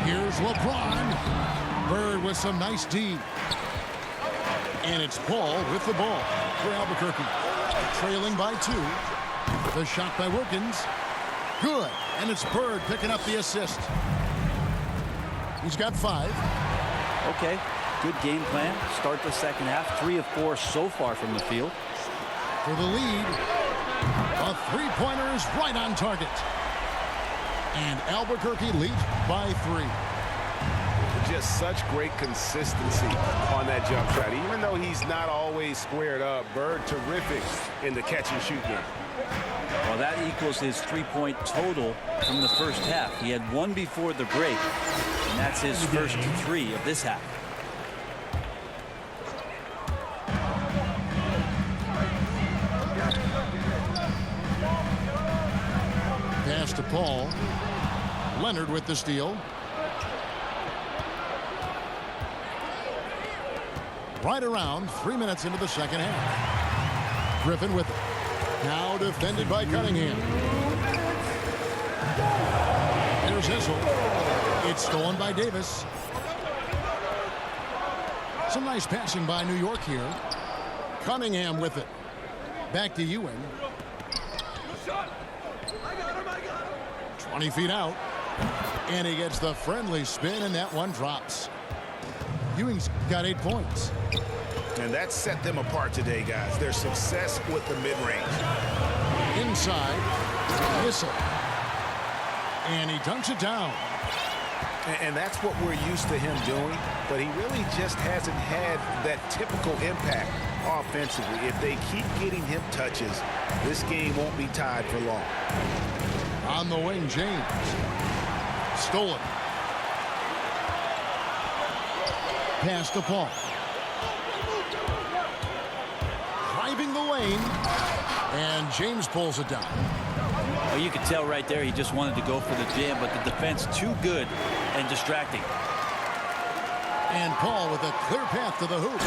Here's LeBron. Bird with some nice D. And it's Paul with the ball for Albuquerque. Trailing by 2. The shot by Wilkins. Good. And it's Bird picking up the assist. He's got 5. Okay, good game plan. Start the second half. 3 of 4 so far from the field. For the lead. A three-pointer is right on target. And Albuquerque leads by 3. Just such great consistency on that jump shot. Even though he's not always squared up, Bird terrific in the catch and shoot game. Well, that equals his 3-point total from the first half. He had 1 before the break, and that's his first 3 of this half. Pass to Paul. Leonard with the steal. Right around 3 minutes into the second half. Griffin with it. Now defended by Cunningham. Here's Issel. It's stolen by Davis. Some nice passing by New York here. Cunningham with it. Back to Ewing. 20 feet out. And he gets the friendly spin, and that one drops. Ewing's got 8 points. And that set them apart today, guys. Their success with the mid-range. Inside. Issel. And he dunks it down. And that's what we're used to him doing. But he really just hasn't had that typical impact offensively. If they keep getting him touches, this game won't be tied for long. On the wing, James. Stolen. Pass to Paul. Driving the lane. And James pulls it down. Well, you could tell right there he just wanted to go for the jam, but the defense too good and distracting. And Paul with a clear path to the hoop.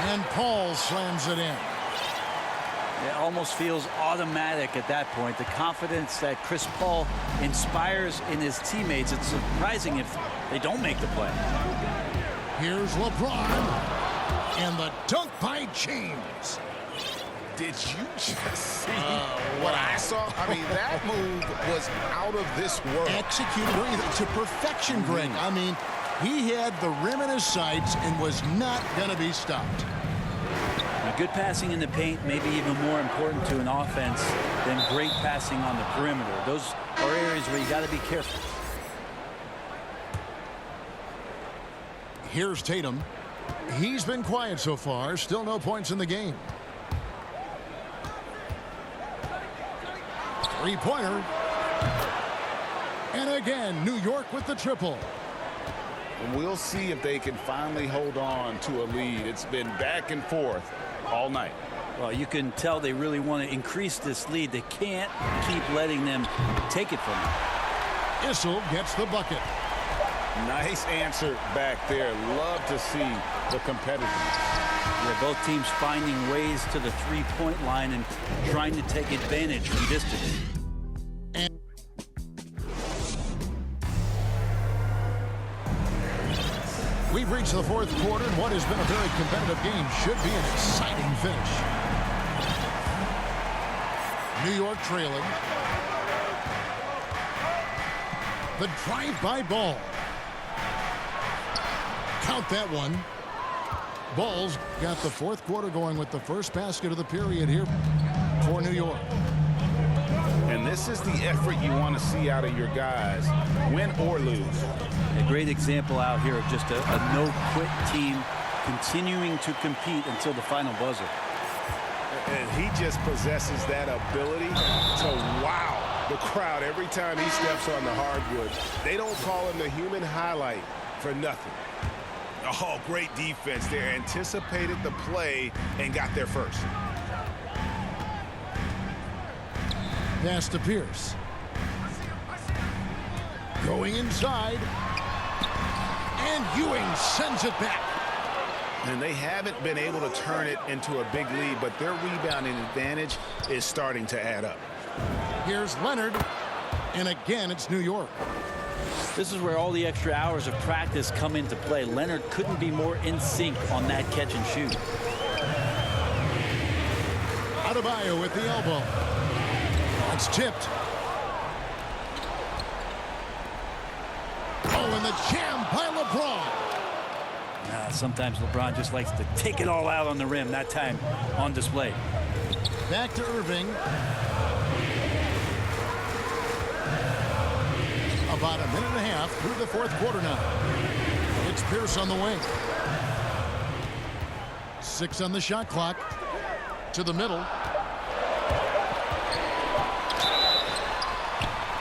And Paul slams it in. It almost feels automatic at that point. The confidence that Chris Paul inspires in his teammates. It's surprising if they don't make the play. Here's LeBron. And the dunk by James. Did you just see what I saw? I mean, that move was out of this world. Executed to perfection, Greg. I mean, he had the rim in his sights and was not going to be stopped. Now, good passing in the paint may be even more important to an offense than great passing on the perimeter. Those are areas where you got to be careful. Here's Tatum. He's been quiet so far. Still no points in the game. Three-pointer. And again, New York with the triple. And we'll see if they can finally hold on to a lead. It's been back and forth all night. Well, you can tell they really want to increase this lead. They can't keep letting them take it from them. Issel gets the bucket. Nice answer back there. Love to see the competitiveness. Yeah, both teams finding ways to the three-point line and trying to take advantage from distance. We've reached the fourth quarter, and what has been a very competitive game should be an exciting finish. New York trailing. The drive-by ball. Count that one. Bulls got the fourth quarter going with the first basket of the period here for New York. And this is the effort you want to see out of your guys, win or lose. A great example out here of just a no-quit team continuing to compete until the final buzzer. And he just possesses that ability to wow the crowd every time he steps on the hardwood. They don't call him the human highlight for nothing. Oh, great defense there. Anticipated the play and got there first. Pass to Pierce. Going inside. And Ewing sends it back. And they haven't been able to turn it into a big lead, but their rebounding advantage is starting to add up. Here's Leonard. And again, it's New York. This is where all the extra hours of practice come into play. Leonard couldn't be more in sync on that catch and shoot. Adebayo with the elbow. It's tipped. Oh, and the jam by LeBron. Sometimes LeBron just likes to take it all out on the rim. That time on display. Back to Irving. About a minute and a half through the fourth quarter now. It's Pierce on the wing. 6 on the shot clock. To the middle.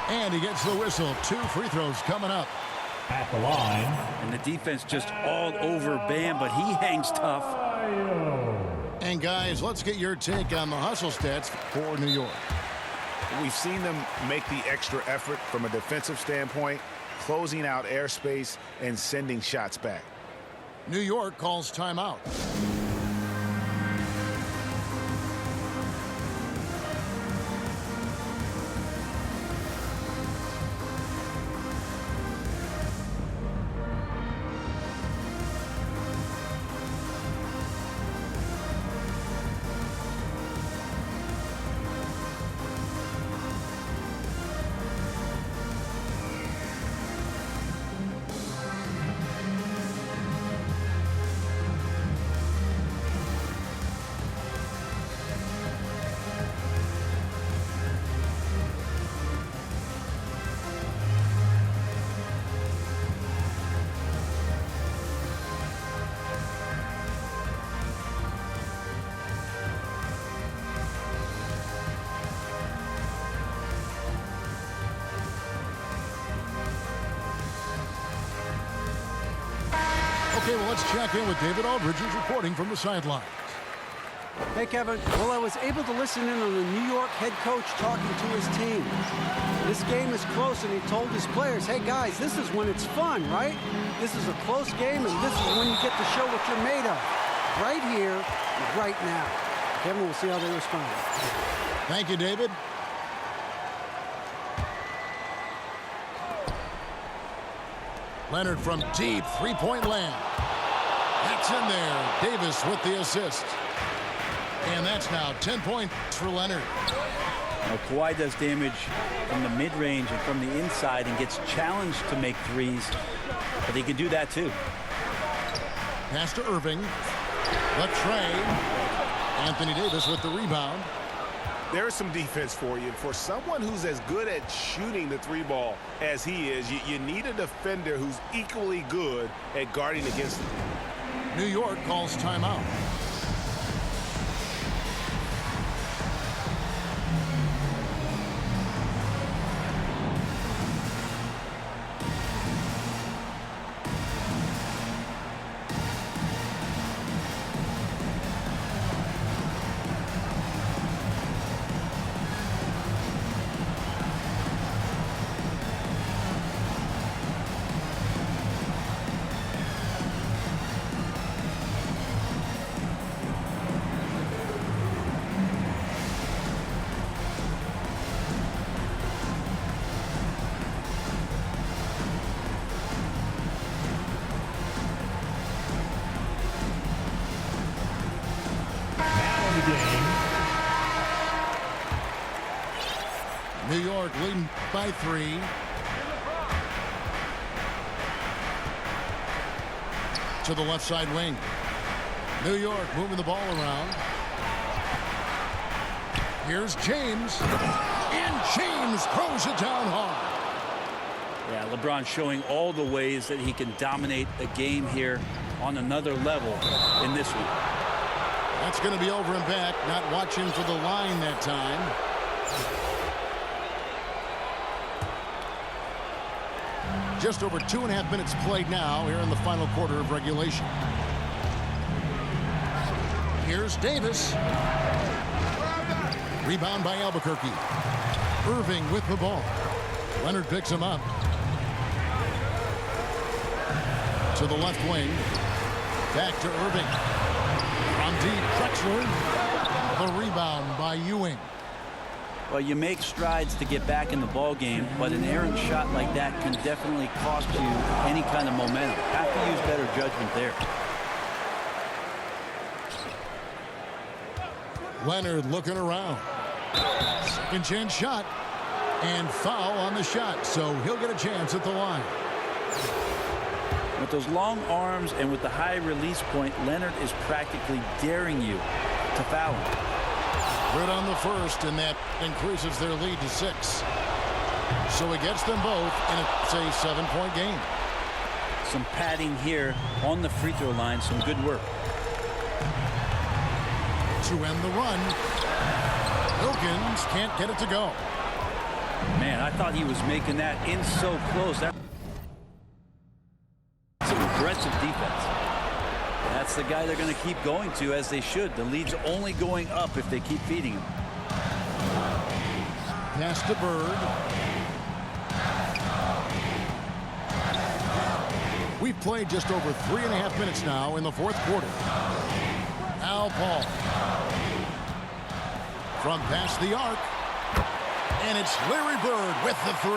And he gets the whistle. 2 free throws coming up. At the line. And the defense just all over Bam, but he hangs tough. And guys, let's get your take on the hustle stats for New York. We've seen them make the extra effort from a defensive standpoint, closing out airspace and sending shots back. New York calls timeout. Okay, well, let's check in with David Aldridge, who's reporting from the sidelines. Hey, Kevin. Well, I was able to listen in on the New York head coach talking to his team. This game is close, and he told his players, hey, guys, this is when it's fun, right? This is a close game, and this is when you get to show what you're made of. Right here, right now. Kevin, we'll see how they respond. Thank you, David. Leonard from deep, three-point land. That's in there. Davis with the assist. And that's now 10 points for Leonard. Now, Kawhi does damage from the mid-range and from the inside and gets challenged to make threes, but he can do that too. Pass to Irving. The tray. Anthony Davis with the rebound. There's some defense for you. For someone who's as good at shooting the three ball as he is, you need a defender who's equally good at guarding against him. New York calls timeout. New York leading by 3. To the left side wing. New York moving the ball around. Here's James. And James throws it down hard. Yeah, LeBron showing all the ways that he can dominate a game here on another level in this week. That's going to be over and back. Not watching for the line that time. Just over 2.5 minutes played now here in the final quarter of regulation. Here's Davis. Rebound by Albuquerque. Irving with the ball. Leonard picks him up. To the left wing. Back to Irving. From deep, Drexler. The rebound by Ewing. Well, you make strides to get back in the ball game, but an errant shot like that can definitely cost you any kind of momentum. Have to use better judgment there. Leonard looking around. Second chance shot. And foul on the shot, so he'll get a chance at the line. With those long arms and with the high release point, Leonard is practically daring you to foul him. Good on the first, and that increases their lead to 6. So it gets them both, and it's a 7-point game. Some padding here on the free throw line. Some good work. To end the run, Wilkins can't get it to go. Man, I thought he was making that in so close. That's some aggressive defense. That's the guy they're going to keep going to, as they should. The lead's only going up if they keep feeding him. Pass to Bird. We've played just over 3.5 minutes now in the fourth quarter. Al Paul. From past the arc. And it's Larry Bird with the 3.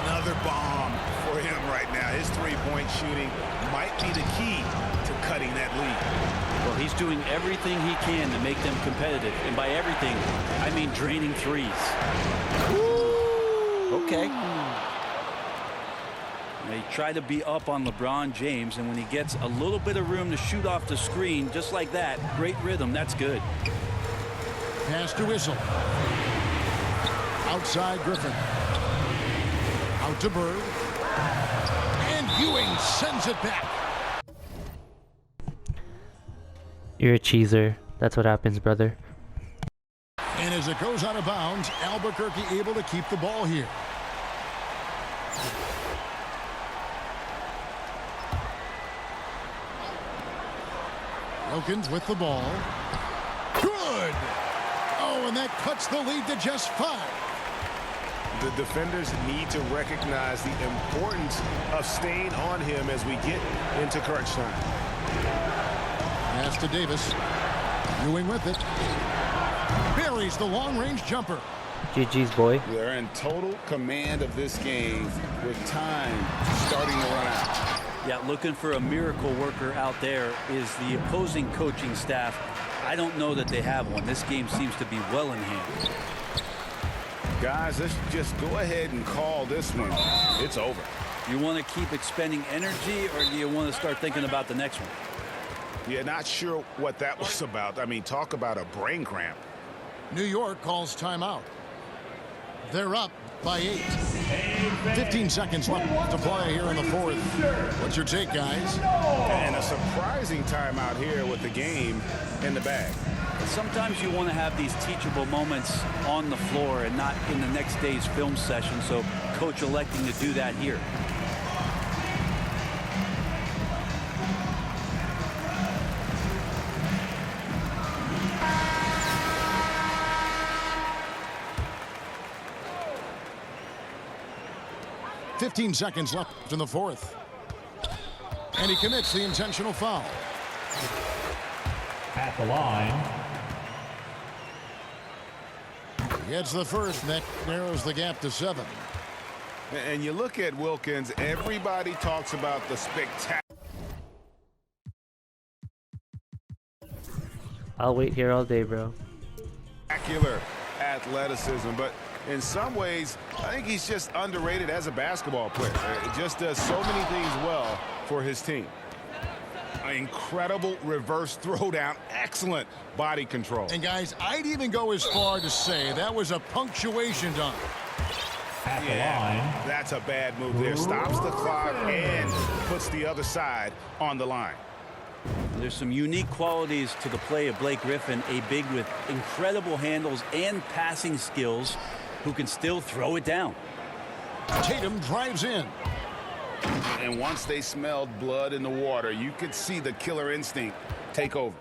Another bomb for him right now. His three-point shooting might be the key to cutting that lead. Well, he's doing everything he can to make them competitive. And by everything, I mean draining threes. Woo! Okay. They try to be up on LeBron James, and when he gets a little bit of room to shoot off the screen, just like that, great rhythm, that's good. Pass to Whistle. Outside Griffin. Out to Bird. And Ewing sends it back. You're a cheeser. That's what happens, brother. And as it goes out of bounds, Albuquerque able to keep the ball here. Wilkins with the ball. Good! Oh, and that cuts the lead to just 5. The defenders need to recognize the importance of staying on him as we get into crunch time. Pass to Davis. Ewing with it. Buries the long-range jumper. GG's, boy. They're in total command of this game with time starting to run out. Yeah, looking for a miracle worker out there is the opposing coaching staff. I don't know that they have one. This game seems to be well in hand. Guys, let's just go ahead and call this one. It's over. You want to keep expending energy, or do you want to start thinking about the next one? Yeah, not sure what that was about. I mean, talk about a brain cramp. New York calls timeout. They're up by 8. 15 seconds left to play here in the fourth. What's your take, guys? And a surprising timeout here with the game in the bag. Sometimes you want to have these teachable moments on the floor and not in the next day's film session, so coach electing to do that here. .15 seconds left in the fourth. And he commits the intentional foul. At the line, He gets the first, and that narrows the gap to 7. And you look at Wilkins, everybody talks about the spectacular. I'll wait here all day, bro. Athleticism, but in some ways, I think he's just underrated as a basketball player. He just does so many things well for his team. An incredible reverse throwdown, excellent body control. And guys, I'd even go as far to say that was a punctuation dunk. at the line. That's a bad move there. Stops the clock and puts the other side on the line. There's some unique qualities to the play of Blake Griffin, a big with incredible handles and passing skills who can still throw it down. Tatum drives in. And once they smelled blood in the water, you could see the killer instinct take over.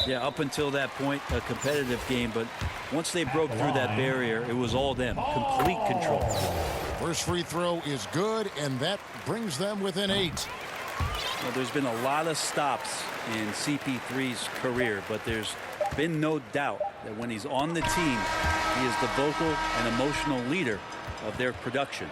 Yeah, up until that point, a competitive game, but once they broke through that barrier, it was all them. Complete control. First free throw is good, and that brings them within 8. Well, there's been a lot of stops in CP3's career, but there's been no doubt that when he's on the team, He is the vocal and emotional leader of their production.